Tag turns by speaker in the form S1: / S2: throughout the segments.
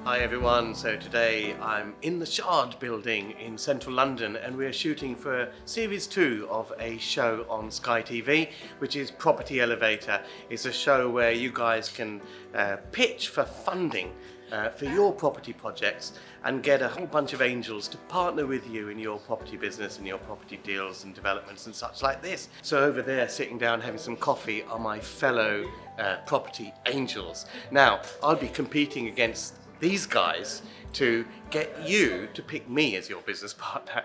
S1: Hi everyone, so today I'm in the Shard building in central London and we're shooting for series 2 of a show on Sky TV, which is Property Elevator. It's a show where you guys can pitch for funding for your property projects and get a whole bunch of angels to partner with you in your property business and your property deals and developments and such like this. So over there, sitting down having some coffee, are my fellow property angels. Now, I'll be competing against these guys to get you to pick me as your business partner.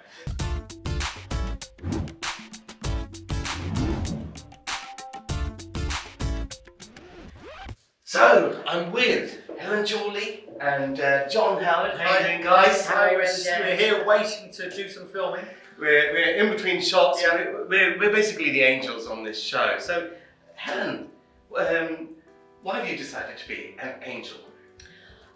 S1: So, I'm with Helen Chorley and John Howard. How are you doing, guys?
S2: Hi, Ranjan. We're here waiting to do some filming.
S1: We're in between shots.
S2: Yeah.
S1: We're basically the angels on this show. So, Helen, why have you decided to be an angel?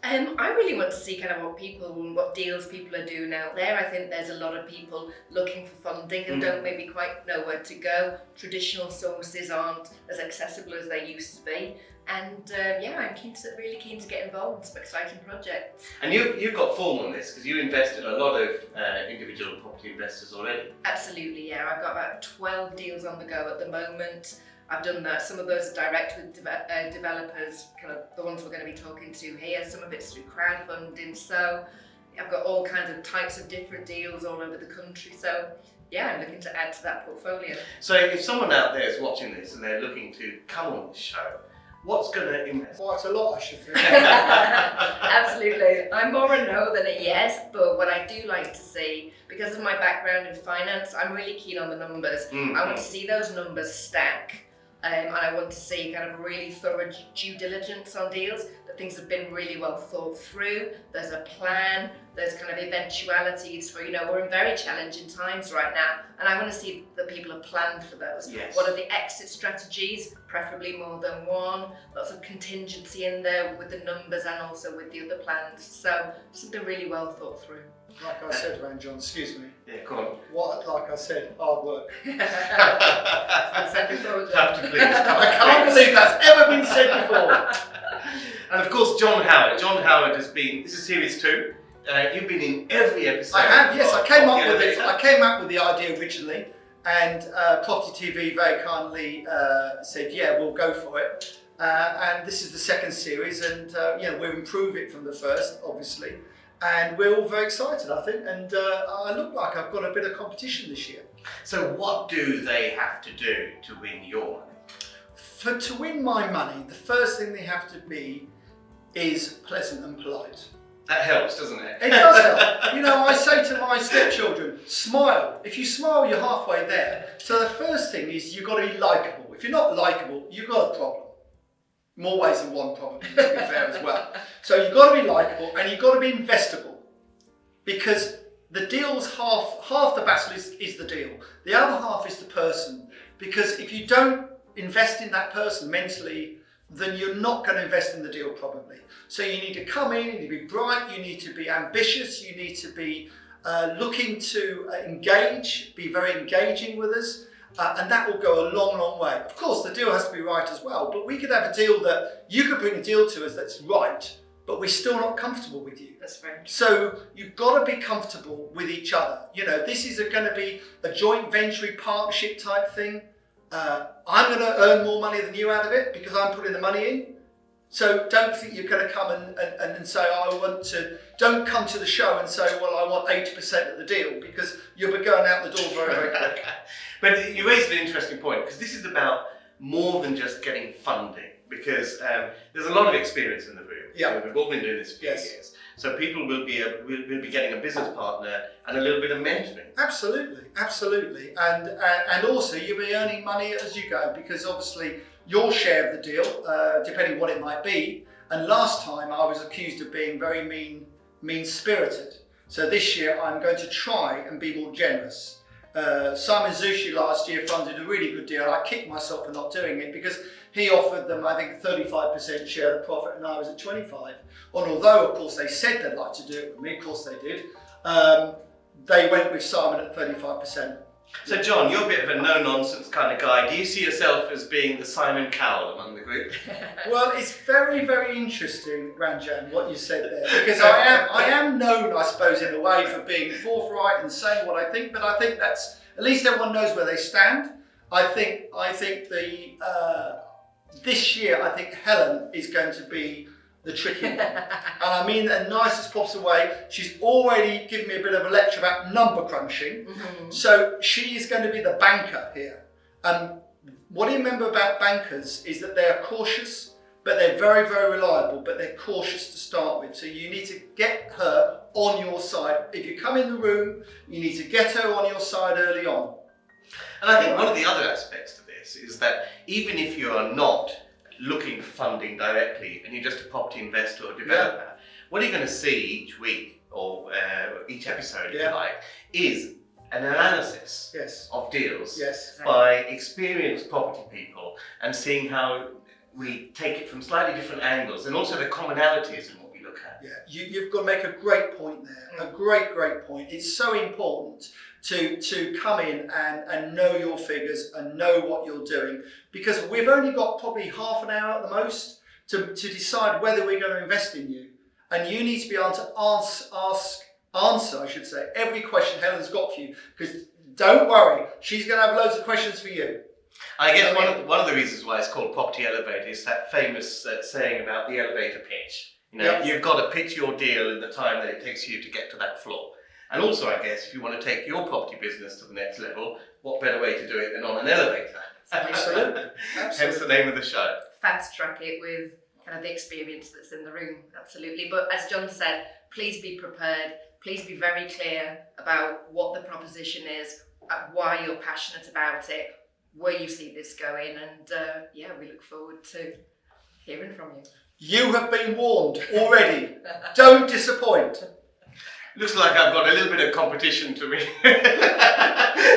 S3: I really want to see kind of what deals people are doing out there. I think there's a lot of people looking for funding and don't maybe quite know where to go. Traditional sources aren't as accessible as they used to be. And I'm really keen to get involved in some exciting projects.
S1: And you've got form on this because you invested a lot of individual property investors already.
S3: Absolutely, yeah. I've got about 12 deals on the go at the moment. I've done that. Some of those are direct with developers, kind of the ones we're going to be talking to here. Some of it's through crowdfunding. So I've got all kinds of types of different deals all over the country. So yeah, I'm looking to add to that portfolio.
S1: So if someone out there is watching this and they're looking to come on this show, what's going to invest?
S2: Quite a lot, I should think.
S3: Absolutely. I'm more a no than a yes, but what I do like to see, because of my background in finance, I'm really keen on the numbers.
S1: Mm-hmm.
S3: I want to see those numbers stack. And I want to see kind of really thorough due diligence on deals, that things have been really well thought through, there's a plan, there's kind of eventualities for, we're in very challenging times right now, and I want to see that people have planned for those.
S1: Yes.
S3: What are the exit strategies, preferably more than one, lots of contingency in there with the numbers and also with the other plans, so something really well thought through.
S2: Like I said, Ranjan, excuse me.
S1: Yeah, go on.
S2: Like I said, hard work.
S3: I said before,
S1: Have to please.
S2: I can't believe that's ever been said before.
S1: And of course, John Howard. John Howard has been, this is series 2. You've been in every episode.
S2: I have, yes. I came up with it.
S1: Elevator.
S2: I came up with the idea originally, and Property TV very kindly said, "Yeah, we'll go for it." And this is the second series, and we'll improve it from the first, obviously. And we're all very excited, I think, and I look like I've got a bit of competition this year.
S1: So what do they have to do to win your money?
S2: To win my money, the first thing they have to be is pleasant and polite.
S1: That helps, doesn't it?
S2: It does help. I say to my stepchildren, smile. If you smile, you're halfway there. So the first thing is you've got to be likeable. If you're not likeable, you've got a problem. More ways than one, probably, to be fair as well. So you've got to be likeable and you've got to be investable, because the deal's half the battle is the deal. The other half is the person, because if you don't invest in that person mentally, then you're not going to invest in the deal probably. So you need to come in, you need to be bright, you need to be ambitious, you need to be looking to engage, be very engaging with us. And that will go a long, long way. Of course, the deal has to be right as well, but we could have a deal that you could bring a deal to us that's right, but we're still not comfortable with you.
S3: That's right.
S2: So you've got to be comfortable with each other. This is going to be a joint venture partnership type thing. I'm going to earn more money than you out of it because I'm putting the money in. So don't think you're going to come and say, don't come to the show and say, well, I want 80% of the deal, because you'll be going out the door very, very quick.
S1: But you raised an interesting point, because this is about more than just getting funding, because there's a lot of experience in the room.
S2: Yeah.
S1: We've all been doing this for years. So people will be getting a business partner and a little bit of mentoring.
S2: Absolutely. And also you'll be earning money as you go, because obviously your share of the deal, depending what it might be. And last time I was accused of being very mean-spirited. So this year I'm going to try and be more generous. Simon Zushi last year funded a really good deal. I kicked myself for not doing it because he offered them, I think, 35% share of the profit and I was at 25%. And although, of course, they said they'd like to do it with me, of course they did, they went with Simon at 35%.
S1: So John, you're a bit of a no-nonsense kind of guy. Do you see yourself as being the Simon Cowell among the group?
S2: Well, it's very, very interesting, Ranjan, what you said there, because I am known, I suppose, in a way for being forthright and saying what I think, but I think that's, at least everyone knows where they stand. I think this year, I think Helen is going to be the tricky one. And I mean in the nicest possible way. She's already given me a bit of a lecture about number crunching. Mm-hmm. So she is going to be the banker here. What do you remember about bankers is that they are cautious, but they're very, very reliable, but they're cautious to start with. So you need to get her on your side. If you come in the room, you need to get her on your side early on.
S1: And I think one of the other aspects to this is that even if you are not looking for funding directly and you're just a property investor or developer, what you're going to see each week or each episode, if you like, is an analysis of deals by experienced property people and seeing how we take it from slightly different angles and also the commonalities in what we look at.
S2: Yeah, you've got to make a great point there, a great point. It's so important to come in and know your figures and know what you're doing, because we've only got probably half an hour at the most to decide whether we're going to invest in you. And you need to be able to answer, I should say, every question Helen's got for you, because don't worry, she's going to have loads of questions for you.
S1: I guess one of the reasons why it's called Property Elevator is that famous saying about the elevator pitch. You know, you've got to pitch your deal in the time that it takes you to get to that floor. And also, I guess, if you want to take your property business to the next level, what better way to do it than on an elevator?
S2: Absolutely.
S1: Hence the name of the show.
S3: Fast track it with kind of the experience that's in the room, absolutely. But as John said, please be prepared. Please be very clear about what the proposition is, why you're passionate about it, where you see this going, and we look forward to hearing from you.
S2: You have been warned already. Don't disappoint.
S1: Looks like I've got a little bit of competition to me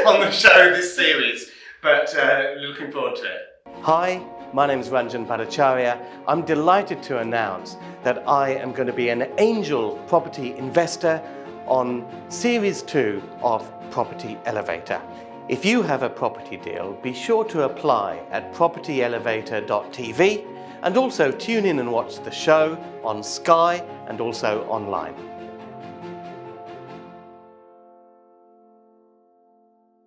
S1: on the show this series, but looking forward to it. Hi, my name is Ranjan Bhattacharya. I'm delighted to announce that I am going to be an angel property investor on Series 2 of Property Elevator. If you have a property deal, be sure to apply at propertyelevator.tv and also tune in and watch the show on Sky and also online.